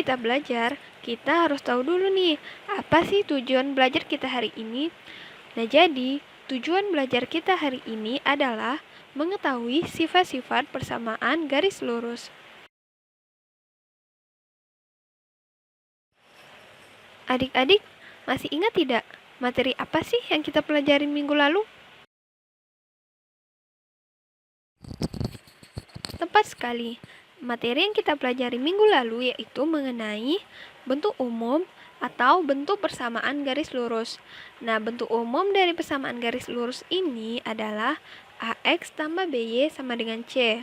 kita belajar, kita harus tahu dulu nih, apa sih tujuan belajar kita hari ini? Nah, jadi tujuan belajar kita hari ini adalah mengetahui sifat-sifat persamaan garis lurus. Adik-adik, masih ingat tidak materi apa sih yang kita pelajari minggu lalu? Tepat sekali. Materi yang kita pelajari minggu lalu yaitu mengenai bentuk umum atau bentuk persamaan garis lurus. Nah, bentuk umum dari persamaan garis lurus ini adalah AX tambah BY sama dengan C.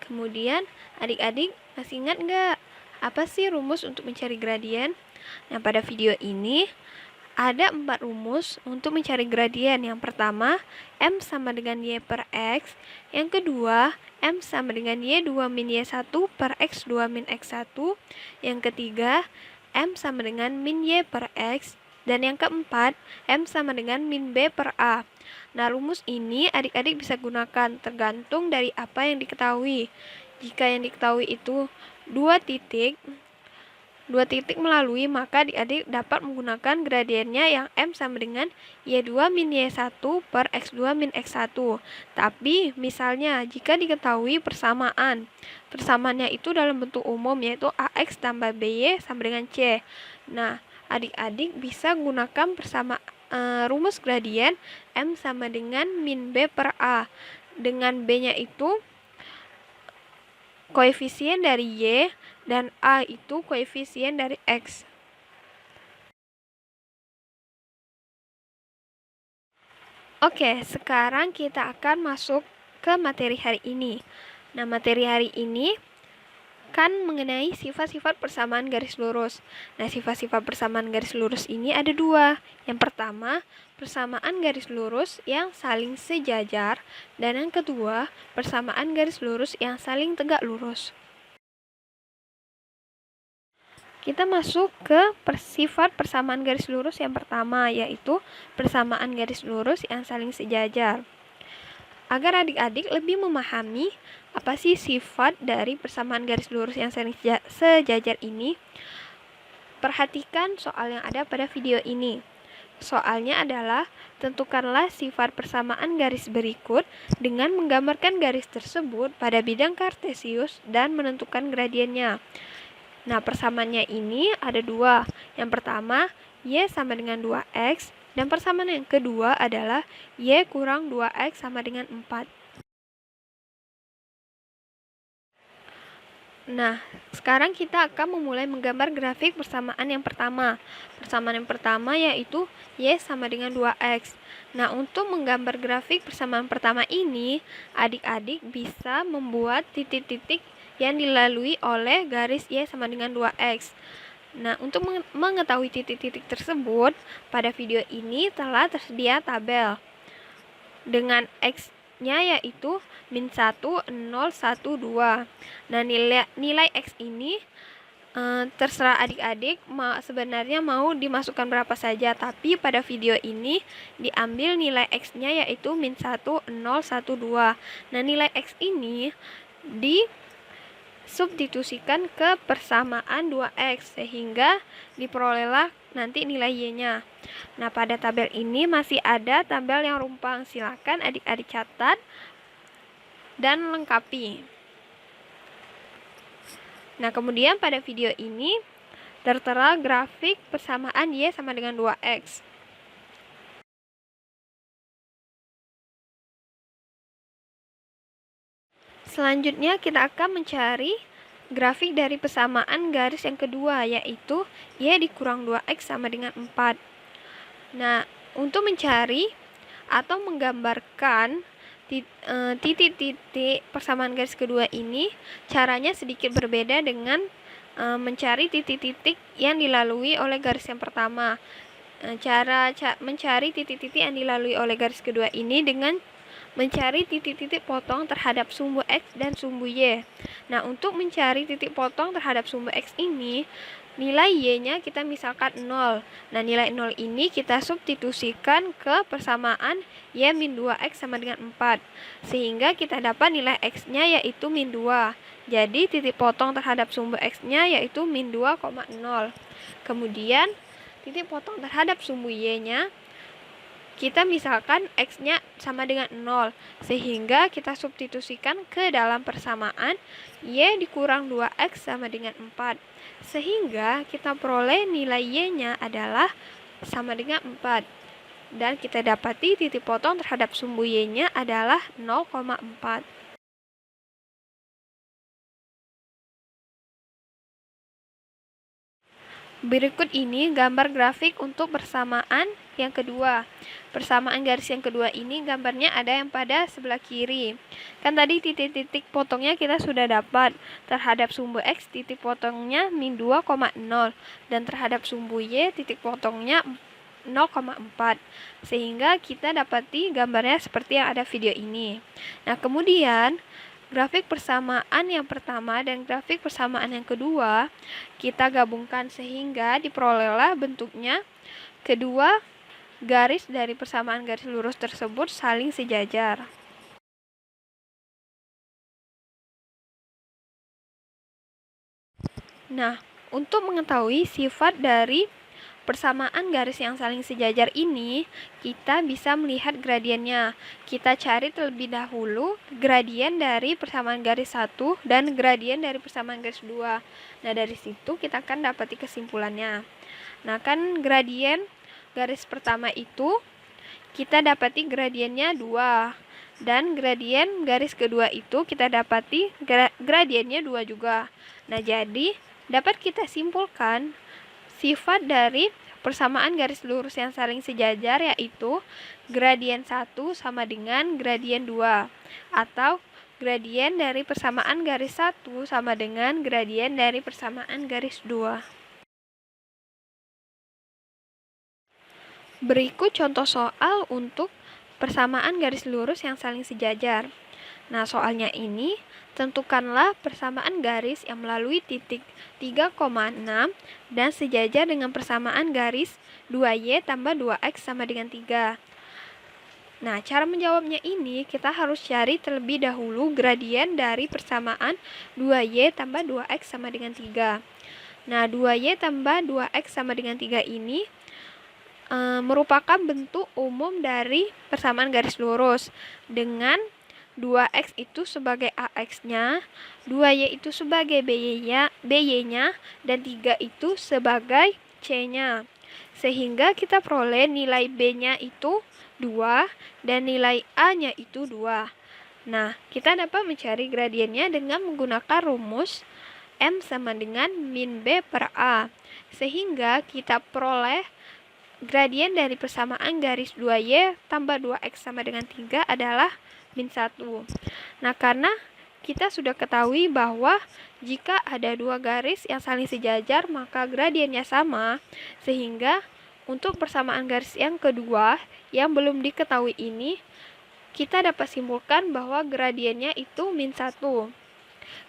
Kemudian, adik-adik masih ingat nggak apa sih rumus untuk mencari gradien? Nah, pada video ini ada 4 rumus untuk mencari gradien. Yang pertama, M sama dengan Y per X. Yang kedua, M sama dengan Y2 min Y1 per X2 min X1. Yang ketiga, M sama dengan min Y per X. Dan yang keempat, M sama dengan min B per A. Nah, rumus ini adik-adik bisa gunakan tergantung dari apa yang diketahui. Jika yang diketahui itu 2 titik melalui, maka adik-adik dapat menggunakan gradiennya yang M sama dengan Y2 min Y1 per X2 min X1. Tapi misalnya jika diketahui persamaannya itu dalam bentuk umum yaitu AX tambah BY sama dengan C. Nah, adik-adik bisa gunakan rumus gradien M sama dengan min B per A. Dengan B-nya itu koefisien dari Y dan A itu koefisien dari X. Oke, sekarang kita akan masuk ke materi hari ini. Nah, materi hari ini kan mengenai sifat-sifat persamaan garis lurus. Nah, sifat-sifat persamaan garis lurus ini ada 2. Yang pertama, persamaan garis lurus yang saling sejajar, dan yang kedua, persamaan garis lurus yang saling tegak lurus. Kita masuk ke sifat persamaan garis lurus yang pertama, yaitu persamaan garis lurus yang saling sejajar. Agar adik-adik lebih memahami apa sih sifat dari persamaan garis lurus yang saling sejajar ini, perhatikan soal yang ada pada video ini. Soalnya adalah, tentukanlah sifat persamaan garis berikut dengan menggambarkan garis tersebut pada bidang kartesius dan menentukan gradiennya. Nah, persamaannya ini ada 2. Yang pertama, Y sama dengan 2X, dan persamaan yang kedua adalah Y kurang 2X sama dengan 4. Nah, sekarang kita akan memulai menggambar grafik persamaan yang pertama. Persamaan yang pertama yaitu Y sama dengan 2X. Nah, untuk menggambar grafik persamaan pertama ini, adik-adik bisa membuat titik-titik yang dilalui oleh garis Y sama dengan 2X. Nah, untuk mengetahui titik-titik tersebut, pada video ini telah tersedia tabel dengan X-nya yaitu min 1, 0, 1, 2. Nah, nilai X ini terserah adik-adik sebenarnya mau dimasukkan berapa saja, tapi pada video ini diambil nilai X-nya yaitu min 1, 0, 1, 2. Nah, nilai X ini disubstitusikan ke persamaan 2X sehingga diperolehlah nanti nilai Y-nya. Nah, pada tabel ini masih ada tabel yang rumpang. Silakan adik-adik catat dan lengkapi. Nah, kemudian pada video ini tertera grafik persamaan Y sama dengan 2X. Selanjutnya kita akan mencari grafik dari persamaan garis yang kedua, yaitu Y dikurang 2X sama dengan 4. Nah, untuk mencari atau menggambarkan titik-titik persamaan garis kedua ini, caranya sedikit berbeda dengan mencari titik-titik yang dilalui oleh garis yang pertama. Cara mencari titik-titik yang dilalui oleh garis kedua ini dengan mencari titik-titik potong terhadap sumbu X dan sumbu Y. Nah, untuk mencari titik potong terhadap sumbu X ini, nilai Y-nya kita misalkan 0. Nah, nilai 0 ini kita substitusikan ke persamaan Y min 2X sama dengan 4. Sehingga kita dapat nilai X-nya yaitu min 2. Jadi, titik potong terhadap sumbu X-nya yaitu min 2,0. Kemudian, titik potong terhadap sumbu Y-nya kita misalkan X-nya sama dengan 0, sehingga kita substitusikan ke dalam persamaan Y dikurang 2X sama dengan 4. Sehingga kita peroleh nilai Y-nya adalah sama dengan 4. Dan kita dapati titik potong terhadap sumbu Y-nya adalah 0,4. Berikut ini gambar grafik untuk persamaan yang kedua. Persamaan garis yang kedua ini gambarnya ada yang pada sebelah kiri. Kan tadi titik-titik potongnya kita sudah dapat. Terhadap sumbu X titik potongnya min 2,0 dan terhadap sumbu Y titik potongnya 0,4. Sehingga kita dapati gambarnya seperti yang ada video ini. Nah, kemudian grafik persamaan yang pertama dan grafik persamaan yang kedua kita gabungkan sehingga diperolehlah bentuknya kedua garis dari persamaan garis lurus tersebut saling sejajar. Nah, untuk mengetahui sifat dari persamaan garis yang saling sejajar ini, kita bisa melihat gradiennya. Kita cari terlebih dahulu gradien dari persamaan garis 1 dan gradien dari persamaan garis 2. Nah, dari situ kita akan dapati kesimpulannya. Nah, kan gradien garis pertama itu kita dapati gradiennya 2. Dan gradien garis kedua itu kita dapati gradiennya 2 juga. Nah, jadi dapat kita simpulkan sifat dari persamaan garis lurus yang saling sejajar yaitu gradien 1 sama dengan gradien 2 atau gradien dari persamaan garis 1 sama dengan gradien dari persamaan garis 2. Berikut contoh soal untuk persamaan garis lurus yang saling sejajar. Nah, soalnya ini tentukanlah persamaan garis yang melalui titik 3,6 dan sejajar dengan persamaan garis 2Y tambah 2X sama dengan 3. Nah, cara menjawabnya ini kita harus cari terlebih dahulu gradien dari persamaan 2Y tambah 2X sama dengan 3. Nah, 2Y tambah 2X sama dengan 3 ini merupakan bentuk umum dari persamaan garis lurus dengan 2X itu sebagai AX-nya, 2Y itu sebagai BY-nya, dan 3 itu sebagai C-nya. Sehingga kita peroleh nilai B-nya itu 2 dan nilai A-nya itu 2. Nah, kita dapat mencari gradiennya dengan menggunakan rumus M sama dengan min B per A. Sehingga kita peroleh gradien dari persamaan garis 2Y tambah 2X sama dengan 3 adalah min 1. Nah, karena kita sudah ketahui bahwa jika ada dua garis yang saling sejajar, maka gradiennya sama, sehingga untuk persamaan garis yang kedua yang belum diketahui ini, kita dapat simpulkan bahwa gradiennya itu min 1.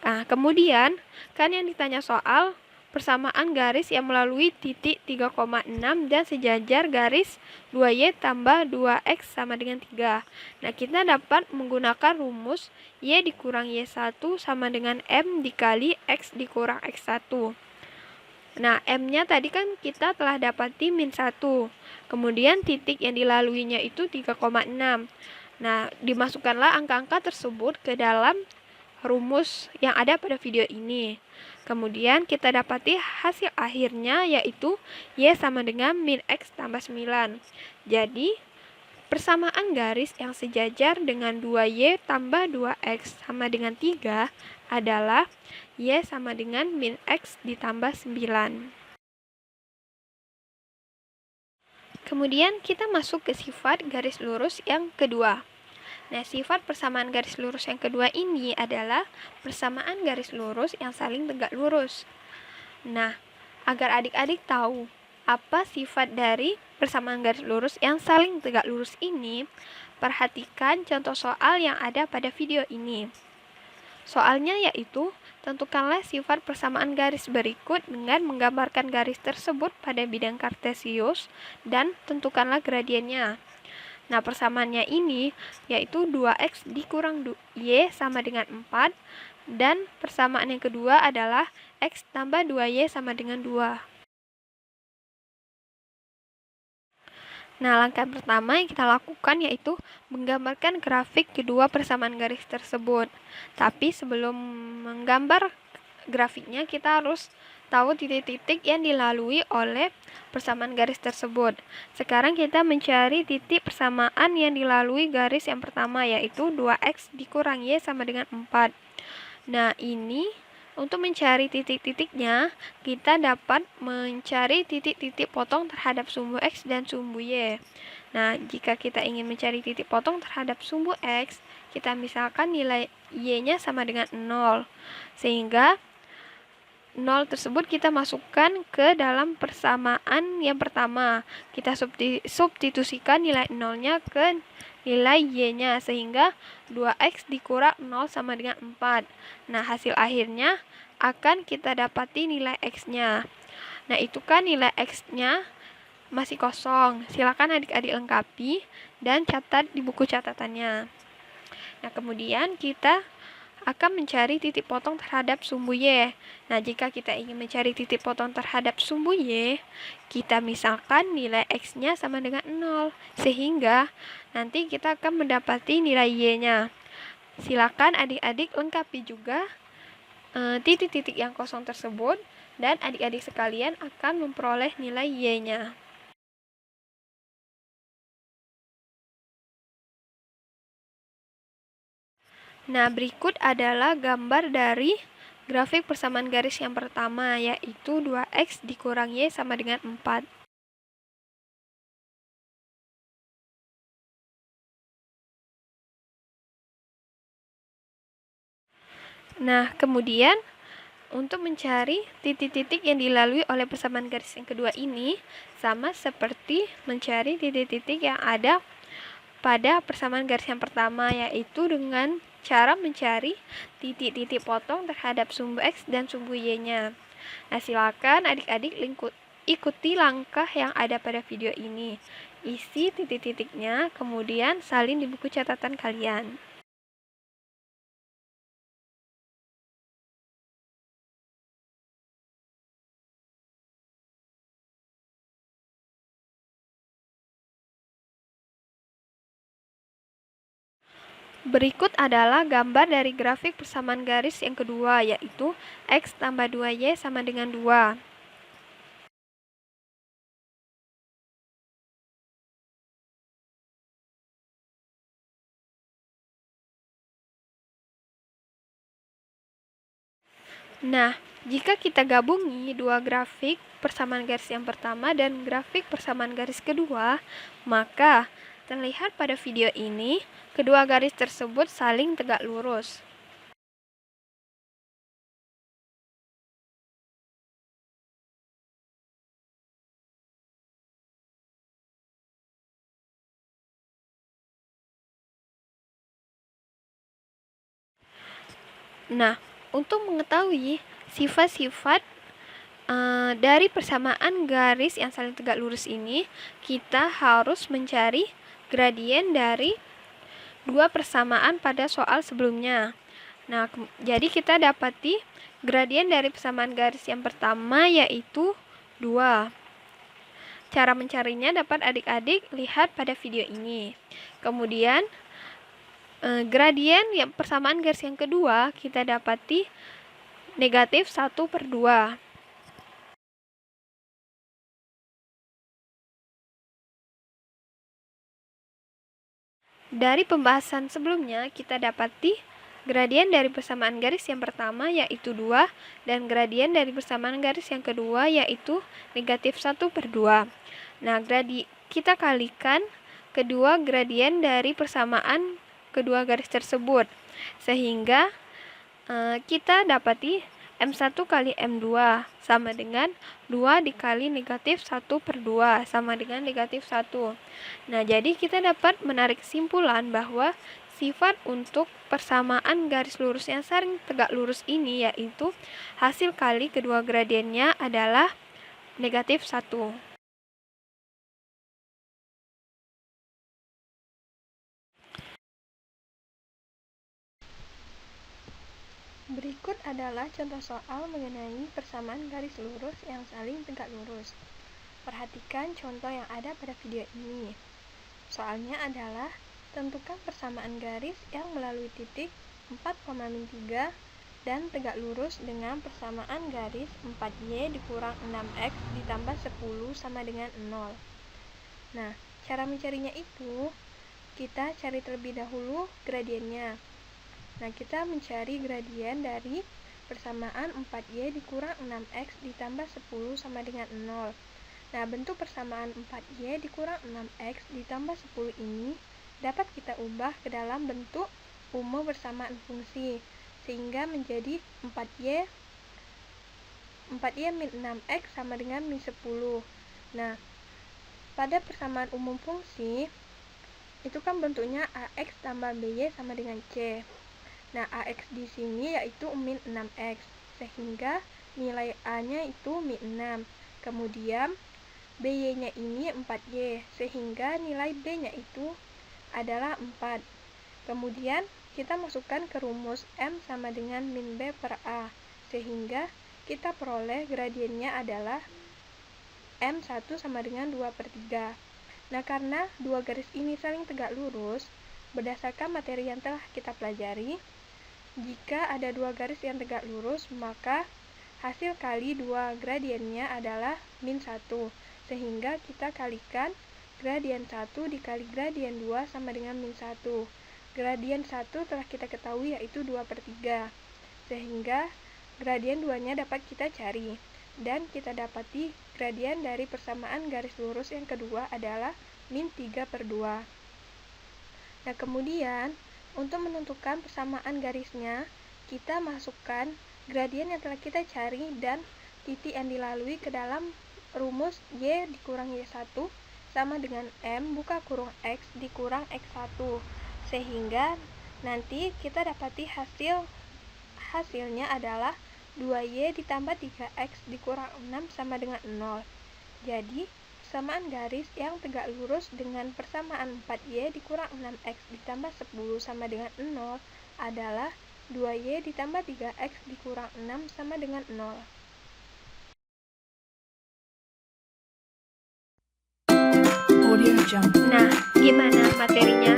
Nah, kemudian, kan yang ditanya soal persamaan garis yang melalui titik 3,6 dan sejajar garis 2Y tambah 2X sama dengan 3. Nah, kita dapat menggunakan rumus Y dikurang Y1 sama dengan M dikali X dikurang X1. Nah, M-nya tadi kan kita telah dapati min 1. Kemudian titik yang dilaluinya itu 3,6. Nah, dimasukkanlah angka-angka tersebut ke dalam rumus yang ada pada video ini. Kemudian kita dapati hasil akhirnya yaitu Y sama dengan min X tambah 9. Jadi, persamaan garis yang sejajar dengan 2Y tambah 2X sama dengan 3 adalah Y sama dengan min X ditambah 9. Kemudian kita masuk ke sifat garis lurus yang kedua. Nah, sifat persamaan garis lurus yang kedua ini adalah persamaan garis lurus yang saling tegak lurus. Nah, agar adik-adik tahu apa sifat dari persamaan garis lurus yang saling tegak lurus ini, perhatikan contoh soal yang ada pada video ini. Soalnya yaitu, tentukanlah sifat persamaan garis berikut dengan menggambarkan garis tersebut pada bidang kartesius dan tentukanlah gradiennya. Nah, persamaannya ini yaitu 2x dikurang y sama dengan 4, dan persamaan yang kedua adalah x tambah 2y sama dengan 2. Nah, langkah pertama yang kita lakukan yaitu menggambarkan grafik kedua persamaan garis tersebut. Tapi sebelum menggambar grafiknya, kita harus tahu titik-titik yang dilalui oleh persamaan garis tersebut. Sekarang kita mencari titik persamaan yang dilalui garis yang pertama, yaitu 2x dikurang y sama dengan 4. Nah, ini untuk mencari titik-titiknya, kita dapat mencari titik-titik potong terhadap sumbu x dan sumbu y. Nah, jika kita ingin mencari titik potong terhadap sumbu x, kita misalkan nilai y-nya sama dengan 0. Sehingga 0 tersebut kita masukkan ke dalam persamaan yang pertama. Kita substitusikan nilai 0-nya ke nilai y-nya, sehingga 2x dikurang 0 sama dengan 4. Nah, hasil akhirnya akan kita dapati nilai x-nya. Nah, itu kan nilai x-nya masih kosong. Silakan adik-adik lengkapi dan catat di buku catatannya. Nah, kemudian kita akan mencari titik potong terhadap sumbu y. Nah, jika kita ingin mencari titik potong terhadap sumbu y, kita misalkan nilai x-nya sama dengan 0, sehingga nanti kita akan mendapati nilai y-nya. Silakan adik-adik lengkapi juga titik-titik yang kosong tersebut, dan adik-adik sekalian akan memperoleh nilai y-nya. Nah, berikut adalah gambar dari grafik persamaan garis yang pertama, yaitu 2x dikurang y sama dengan 4. Nah, kemudian untuk mencari titik-titik yang dilalui oleh persamaan garis yang kedua ini, sama seperti mencari titik-titik yang ada pada persamaan garis yang pertama, yaitu dengan cara mencari titik-titik potong terhadap sumbu x dan sumbu y-nya. Nah, silakan adik-adik ikuti langkah yang ada pada video ini. Isi titik-titiknya, kemudian salin di buku catatan kalian. Berikut adalah gambar dari grafik persamaan garis yang kedua, yaitu x tambah 2y sama dengan 2. Nah, jika kita gabungi dua grafik persamaan garis yang pertama dan grafik persamaan garis kedua, maka terlihat pada video ini, kedua garis tersebut saling tegak lurus. Nah, untuk mengetahui sifat-sifat dari persamaan garis yang saling tegak lurus ini, kita harus mencari gradien dari dua persamaan pada soal sebelumnya. Nah, jadi kita dapati gradien dari persamaan garis yang pertama yaitu 2. Cara mencarinya dapat adik-adik lihat pada video ini. Kemudian, gradien yang persamaan garis yang kedua kita dapati negatif 1/2. Dari pembahasan sebelumnya, kita dapati gradien dari persamaan garis yang pertama yaitu 2, dan gradien dari persamaan garis yang kedua yaitu negatif 1/2. Nah, kita kalikan kedua gradien dari persamaan kedua garis tersebut, sehingga kita dapati M1 kali M2 sama dengan 2 dikali negatif 1/2 sama dengan negatif 1. Nah, jadi kita dapat menarik kesimpulan bahwa sifat untuk persamaan garis lurus yang saling tegak lurus ini, yaitu hasil kali kedua gradiennya adalah negatif 1. Berikut adalah contoh soal mengenai persamaan garis lurus yang saling tegak lurus. Perhatikan contoh yang ada pada video ini. Soalnya adalah tentukan persamaan garis yang melalui titik 4,3 dan tegak lurus dengan persamaan garis 4y dikurang 6x ditambah 10 sama dengan 0. Nah, cara mencarinya itu kita cari terlebih dahulu gradiennya. Nah, kita mencari gradien dari persamaan 4y dikurang 6x ditambah 10 sama dengan 0. Nah, bentuk persamaan 4y dikurang 6x ditambah 10 ini dapat kita ubah ke dalam bentuk umum persamaan fungsi, sehingga menjadi 4y min 6x sama dengan min 10. Nah, pada persamaan umum fungsi, itu kan bentuknya ax tambah by sama dengan c. Nah, ax di sini yaitu min 6x, sehingga nilai a-nya itu min 6. Kemudian by-nya ini 4y, sehingga nilai b-nya itu adalah 4. Kemudian kita masukkan ke rumus m sama dengan min b per a, sehingga kita peroleh gradiennya adalah m1 sama dengan 2/3. Nah, karena dua garis ini saling tegak lurus, berdasarkan materi yang telah kita pelajari, jika ada dua garis yang tegak lurus, maka hasil kali dua gradiennya adalah min 1, sehingga kita kalikan gradien 1 dikali gradien 2 sama dengan min 1. Gradien 1 telah kita ketahui yaitu 2/3, sehingga gradien 2-nya dapat kita cari. Dan kita dapati gradien dari persamaan garis lurus yang kedua adalah min 3/2. Nah, kemudian untuk menentukan persamaan garisnya, kita masukkan gradien yang telah kita cari dan titik yang dilalui ke dalam rumus y dikurang y1 sama dengan m buka kurung x dikurang x1, sehingga nanti kita dapati hasilnya adalah 2y ditambah 3x dikurang 6 sama dengan 0. Jadi, persamaan garis yang tegak lurus dengan persamaan 4y dikurang 6x ditambah 10 sama dengan 0 adalah 2y ditambah 3x dikurang 6 sama dengan 0. Nah, gimana materinya?